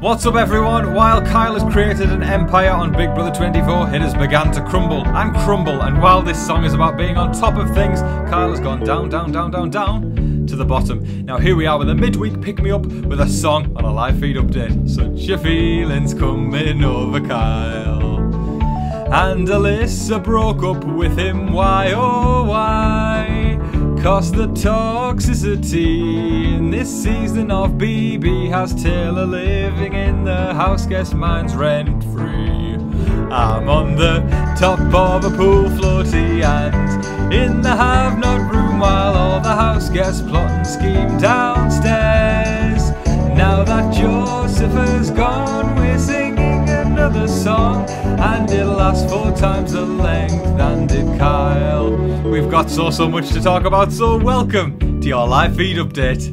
What's up everyone? While Kyle has created an empire on Big Brother 24, it has begun to crumble and crumble, and while this song is about being on top of things, Kyle has gone down, down, down, down, down to the bottom. Now here we are with a midweek pick-me-up with a song on a live feed update. Such a feeling's coming over Kyle, and Alyssa broke up with him, why oh why? Cause the toxicity in this season of BB has Taylor living in the house guest minds rent free. I'm on the top of a pool floaty and in the have not room while all the house guests plot and scheme downstairs. Now that Joseph has gone, we're singing another song, and it'll last 4 times the length than did Kyle. We've got so much to talk about, so welcome to your live feed update.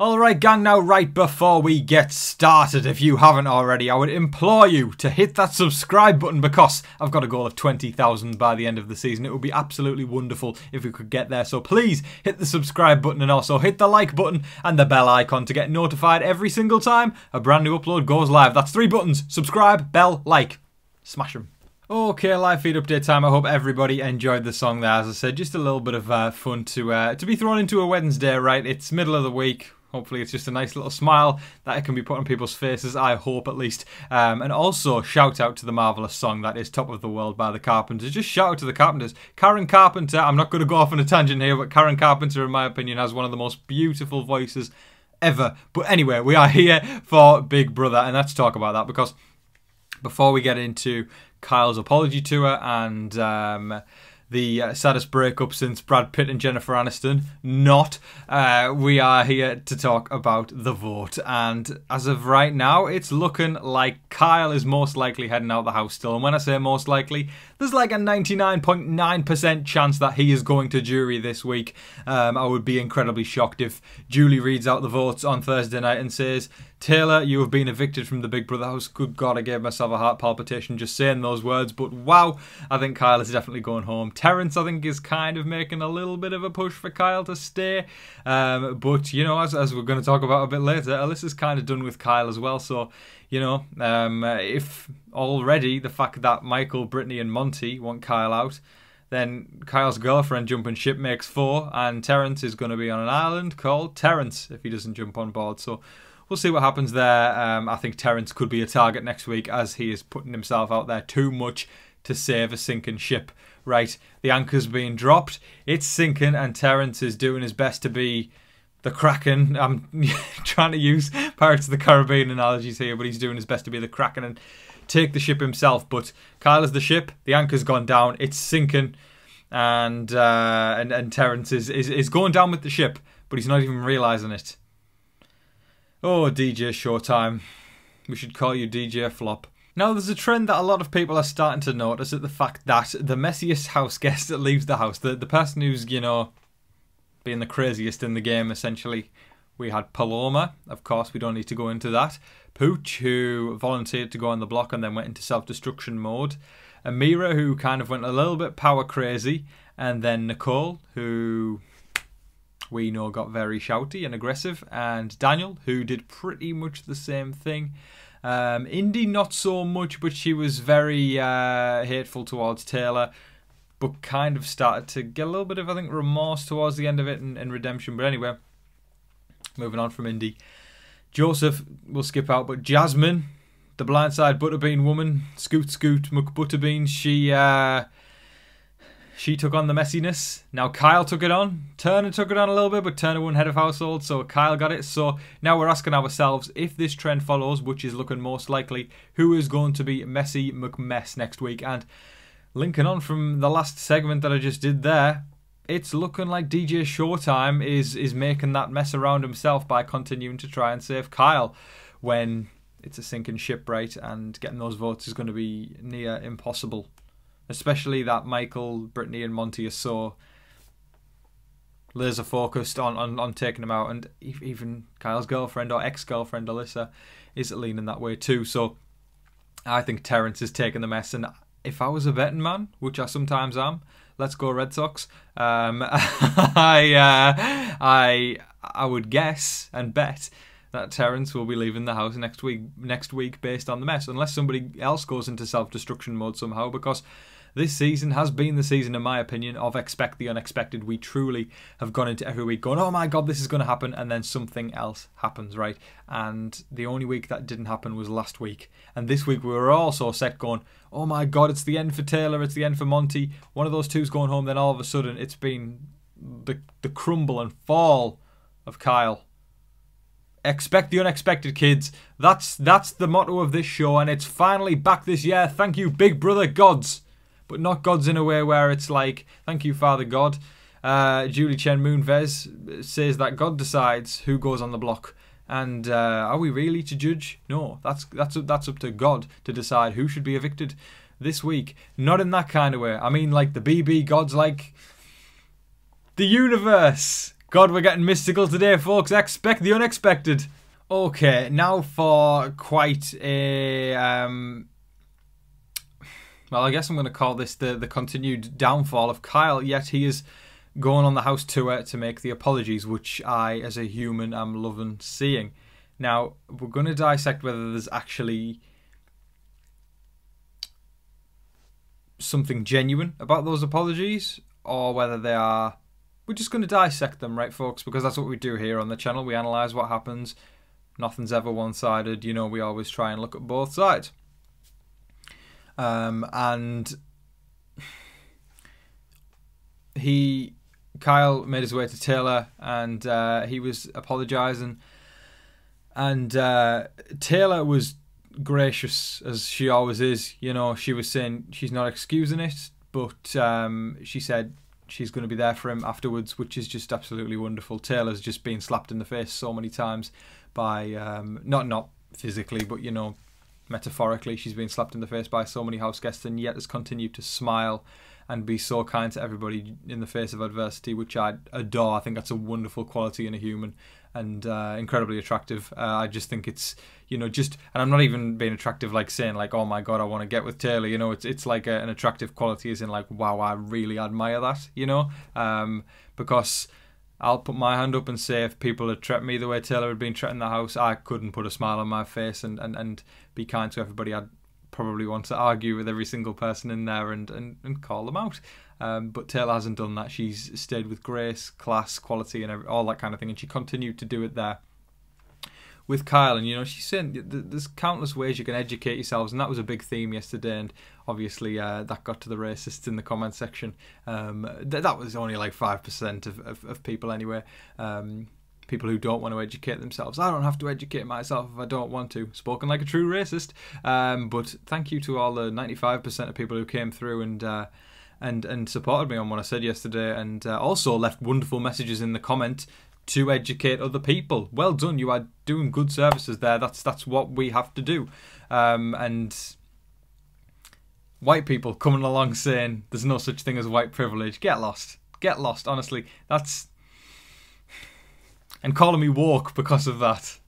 Alright gang, now right before we get started, if you haven't already, I would implore you to hit that subscribe button because I've got a goal of 20,000 by the end of the season. It would be absolutely wonderful if we could get there, so please hit the subscribe button and also hit the like button and the bell icon to get notified every single time a brand new upload goes live. That's 3 buttons: subscribe, bell, like. Smash them. Okay, live feed update time. I hope everybody enjoyed the song there. As I said, just a little bit of fun to be thrown into a Wednesday, right? It's middle of the week. Hopefully it's just a nice little smile that it can be put on people's faces, I hope at least. And also, shout out to the marvellous song that is Top of the World by the Carpenters. Just shout out to the Carpenters. Karen Carpenter, I'm not going to go off on a tangent here, but Karen Carpenter, in my opinion, has one of the most beautiful voices ever. But anyway, we are here for Big Brother, and let's talk about that, because before we get into Kyle's apology tour and the saddest breakup since Brad Pitt and Jennifer Aniston, we are here to talk about the vote. And as of right now, it's looking like Kyle is most likely heading out the house still. And when I say most likely, there's like a 99.9% chance that he is going to jury this week. I would be incredibly shocked if Julie reads out the votes on Thursday night and says, Taylor, you have been evicted from the Big Brother house. Good God, I gave myself a heart palpitation just saying those words. But wow, I think Kyle is definitely going home. Terence, I think, is kind of making a little bit of a push for Kyle to stay. But, you know, as we're going to talk about a bit later, Alyssa's kind of done with Kyle as well. So, you know, if already the fact that Michael, Brittany and Monty want Kyle out, then Kyle's girlfriend jumping ship makes 4. And Terence is going to be on an island called Terence if he doesn't jump on board. So we'll see what happens there. I think Terence could be a target next week as he is putting himself out there too much to save a sinking ship. Right, the anchor's being dropped, it's sinking, and Terence is doing his best to be the Kraken. I'm trying to use Pirates of the Caribbean analogies here, but he's doing his best to be the Kraken and take the ship himself. But Kyle is the ship, the anchor's gone down, it's sinking, and Terence is going down with the ship, but he's not even realising it. Oh, DJ Showtime. We should call you DJ Flop. Now, there's a trend that a lot of people are starting to notice at the fact that the messiest house guest that leaves the house, the person who's, you know, being the craziest in the game, essentially. We had Paloma, of course, we don't need to go into that. Pooch, who volunteered to go on the block and then went into self-destruction mode. Amira, who kind of went a little bit power crazy. And then Nicole, who we know got very shouty and aggressive. And Daniel, who did pretty much the same thing. Indy, not so much, but she was very hateful towards Taylor, but kind of started to get a little bit of, I think, remorse towards the end of it and redemption. But anyway, moving on from Indy. Joseph will skip out, but Jasmine, the blindside butterbean woman, Scoot McButterbean, she took on the messiness. Now Kyle took it on. Turner took it on a little bit, but Turner won head of household, so Kyle got it. So now we're asking ourselves, if this trend follows, which is looking most likely, who is going to be Messy McMess next week? And linking on from the last segment that I just did there, it's looking like DJ Showtime is making that mess around himself by continuing to try and save Kyle when it's a sinking ship, right? And getting those votes is going to be near impossible. Especially that Michael, Brittany and Monty are so laser focused on taking him out, and even Kyle's girlfriend or ex-girlfriend Alyssa is leaning that way too. So I think Terence is taking the mess, and if I was a betting man, which I sometimes am, let's go Red Sox, I would guess and bet that Terence will be leaving the house next week based on the mess, unless somebody else goes into self-destruction mode somehow, because this season has been the season, in my opinion, of expect the unexpected. We truly have gone into every week going, oh my god, this is going to happen, and then something else happens, right? And the only week that didn't happen was last week. And this week we were also set going, oh my god, it's the end for Taylor, it's the end for Monty. One of those two's going home, then all of a sudden it's been the crumble and fall of Kyle. Expect the unexpected, kids. That's the motto of this show, and it's finally back this year. Thank you, Big Brother gods. But not gods in a way where it's like, thank you, Father God. Julie Chen Moonves says that God decides who goes on the block. And are we really to judge? No, that's up to God to decide who should be evicted this week. Not in that kind of way. I mean, like the BB gods, like the universe. God, we're getting mystical today, folks. Expect the unexpected. Okay, now for quite a... well, I guess I'm going to call this the continued downfall of Kyle, yet he is going on the house tour to make the apologies, which I, as a human, am loving seeing. Now, we're going to dissect whether there's actually something genuine about those apologies, or whether they are... We're just going to dissect them, right, folks? Because that's what we do here on the channel. We analyse what happens. Nothing's ever one-sided. You know, we always try and look at both sides. And Kyle made his way to Taylor, and he was apologising, and Taylor was gracious, as she always is. You know, she was saying she's not excusing it, but she said she's going to be there for him afterwards, which is just absolutely wonderful. Taylor's just been slapped in the face so many times by not physically, but you know, metaphorically. She's been slapped in the face by so many house guests, and yet has continued to smile and be so kind to everybody in the face of adversity, which I adore. I think that's a wonderful quality in a human, and incredibly attractive. I just think it's, you know, and I'm not even being attractive like saying like, oh my god, I want to get with Taylor. You know, it's like an attractive quality, as in like, wow, I really admire that. You know, because I'll put my hand up and say, if people had treated me the way Taylor had been treated in the house, I couldn't put a smile on my face and be kind to everybody. I'd probably want to argue with every single person in there and call them out. But Taylor hasn't done that. She's stayed with grace, class, quality, and all that kind of thing. And she continued to do it there with Kyle. And, you know, she's saying there's countless ways you can educate yourselves. And that was a big theme yesterday. And obviously that got to the racists in the comment section. That was only like 5% of people anyway. People who don't want to educate themselves. I don't have to educate myself if I don't want to. Spoken like a true racist. But thank you to all the 95% of people who came through and supported me on what I said yesterday, and also left wonderful messages in the comment to educate other people. Well done, you are doing good services there. That's what we have to do. And white people coming along saying there's no such thing as white privilege. Get lost. Get lost, honestly. That's... And calling me woke because of that.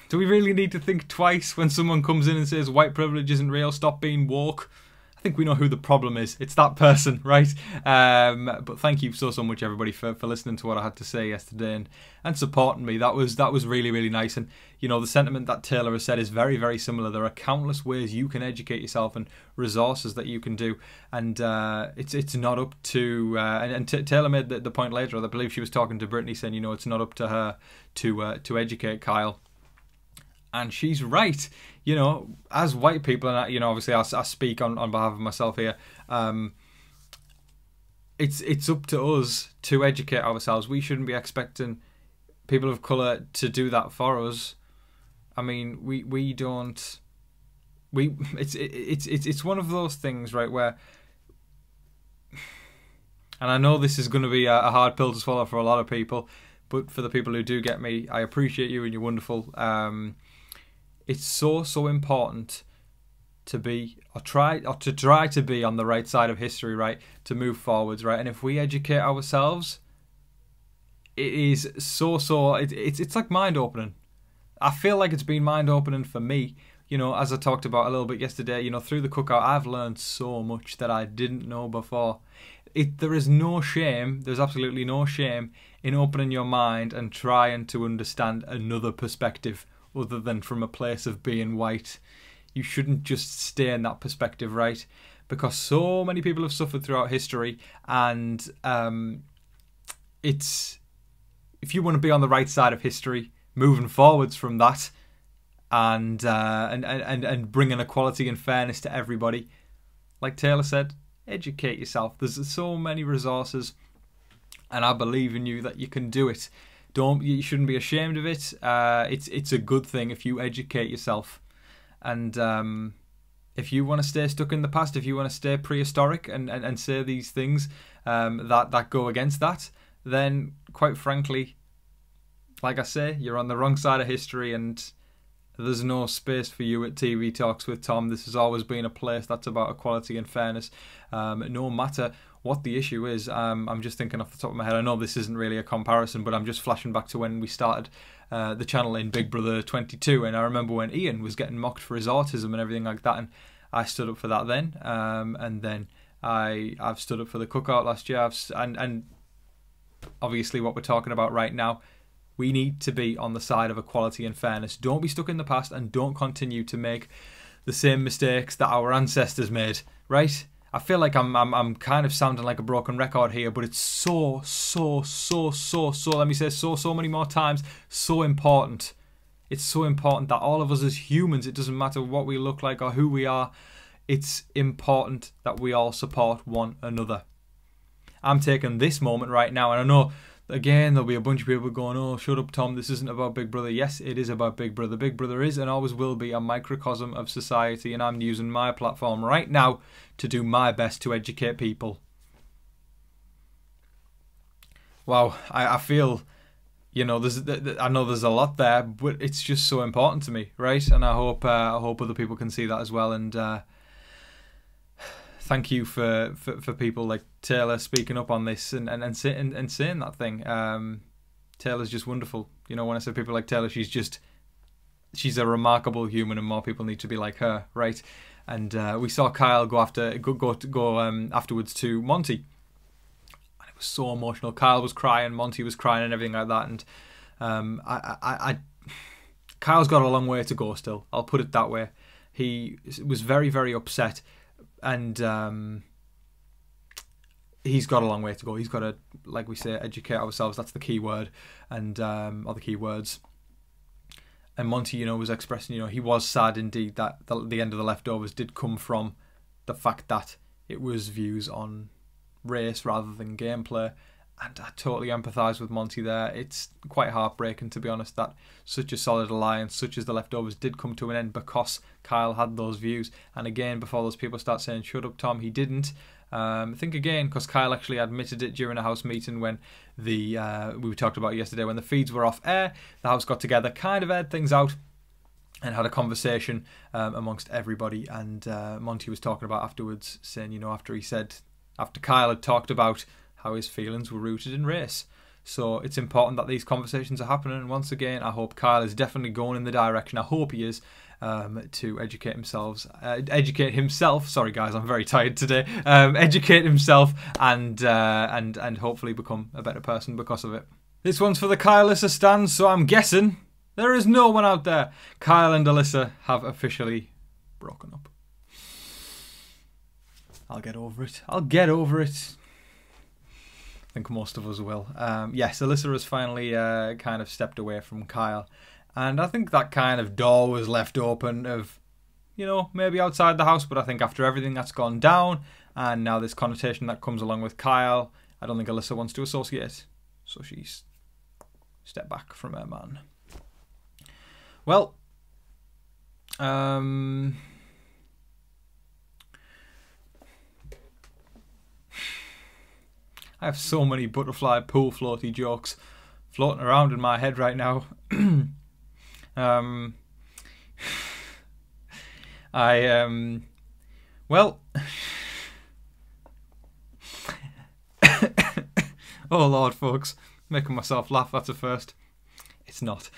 Do we really need to think twice when someone comes in and says white privilege isn't real, stop being woke? I think we know who the problem is. It's that person, right? But thank you so much, everybody, for listening to what I had to say yesterday and supporting me. That was really, really nice. And, you know, the sentiment that Taylor has said is very, very similar. There are countless ways you can educate yourself and resources that you can do. And it's not up to... and Taylor made the point later, I believe she was talking to Brittany, saying, you know, it's not up to her to educate Kyle. And she's right. You know, as white people, and you know, obviously I speak on behalf of myself here. It's up to us to educate ourselves. We shouldn't be expecting people of colour to do that for us. I mean, we don't. It's one of those things, right? Where, and I know this is going to be a hard pill to swallow for a lot of people, but for the people who do get me, I appreciate you and you're wonderful. It's so important to be, or to try to be on the right side of history, right? To move forwards, right? And if we educate ourselves, it is it's like mind opening. I feel like it's been mind opening for me. You know, as I talked about a little bit yesterday, you know, through the cookout, I've learned so much that I didn't know before. there is no shame, there's absolutely no shame in opening your mind and trying to understand another perspective other than from a place of being white. You shouldn't just stay in that perspective, right? Because so many people have suffered throughout history, and it's, if you want to be on the right side of history, moving forwards from that, and bringing equality and fairness to everybody, like Taylor said, educate yourself. There's so many resources, and I believe in you that you can do it. You shouldn't be ashamed of it. It's a good thing if you educate yourself, and if you want to stay stuck in the past, if you want to stay prehistoric and say these things that go against that, then quite frankly, like I say, you're on the wrong side of history, and there's no space for you at TV Talks with Tom. This has always been a place that's about equality and fairness, no matter what the issue is. I'm just thinking off the top of my head, I know this isn't really a comparison, but I'm just flashing back to when we started the channel in Big Brother 22, and I remember when Ian was getting mocked for his autism and everything like that, and I stood up for that then, and then I've stood up for the cookout last year, and obviously what we're talking about right now, we need to be on the side of equality and fairness. Don't be stuck in the past, and don't continue to make the same mistakes that our ancestors made, right? I feel like I'm kind of sounding like a broken record here, but it's so let me say so many more times, so important. It's so important that all of us as humans, it doesn't matter what we look like or who we are, it's important that we all support one another. I'm taking this moment right now, and I know, again, there'll be a bunch of people going, oh, shut up, Tom, this isn't about Big Brother. Yes, it is about Big Brother. Big Brother is and always will be a microcosm of society, and I'm using my platform right now to do my best to educate people. Wow, I feel, you know, I know there's a lot there, but it's just so important to me, right? And I hope other people can see that as well, and thank you for people like Taylor speaking up on this and saying that thing. Taylor's just wonderful. You know, when I say people like Taylor, she's a remarkable human, and more people need to be like her, right? And we saw Kyle go afterwards to Monty, and it was so emotional. Kyle was crying, Monty was crying, and everything like that. And Kyle's got a long way to go still. I'll put it that way. He was very, very upset. And he's got a long way to go. He's got to, like we say, educate ourselves. That's the key word, and or the key words. And Monty, you know, was expressing, you know, he was sad indeed that the end of the leftovers did come from the fact that it was views on race rather than gameplay. And I totally empathise with Monty there. It's quite heartbreaking, to be honest, that such a solid alliance, such as the leftovers, did come to an end because Kyle had those views. And again, before those people start saying, shut up, Tom, he didn't. Think again, because Kyle actually admitted it during a house meeting when we talked about yesterday, when the feeds were off air, the house got together, kind of aired things out, and had a conversation amongst everybody. And Monty was talking about afterwards, saying, you know, after Kyle had talked about how his feelings were rooted in race. So it's important that these conversations are happening. And once again, I hope Kyle is definitely going in the direction, I hope he is, to educate himself. Sorry guys, I'm very tired today. Educate himself and hopefully become a better person because of it. This one's for the Kyle Alyssa stands, so I'm guessing there is no one out there. Kyle and Alyssa have officially broken up. I'll get over it. I think most of us will. Yes, Alyssa has finally kind of stepped away from Kyle, and I think that kind of door was left open of, you know, maybe outside the house, but I think after everything that's gone down and now this connotation that comes along with Kyle, I don't think Alyssa wants to associate, so she's stepped back from her man. Well, I have so many butterfly pool floaty jokes floating around in my head right now. Well, oh Lord, folks, making myself laugh, that's a first. It's not.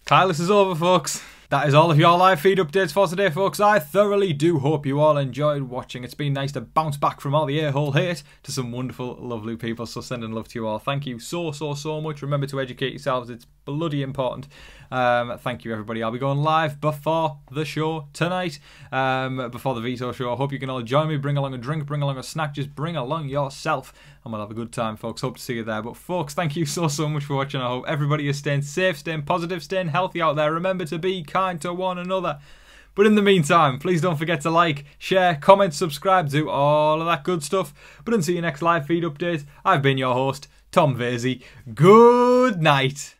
Kyle, this is over, folks. That is all of your live feed updates for today, folks. I thoroughly do hope you all enjoyed watching. It's been nice to bounce back from all the a-hole hate to some wonderful, lovely people. So sending love to you all. Thank you so much. Remember to educate yourselves. It's bloody important. Thank you, everybody. I'll be going live before the show tonight, before the Veto show. I hope you can all join me. Bring along a drink, bring along a snack, just bring along yourself, and we'll have a good time, folks. Hope to see you there. But folks, thank you so much for watching. I hope everybody is staying safe, staying positive, staying healthy out there. Remember to be kind to one another. But in the meantime, please don't forget to like, share, comment, subscribe, do all of that good stuff. But until your next live feed update, I've been your host, Tom Vasey. Good night.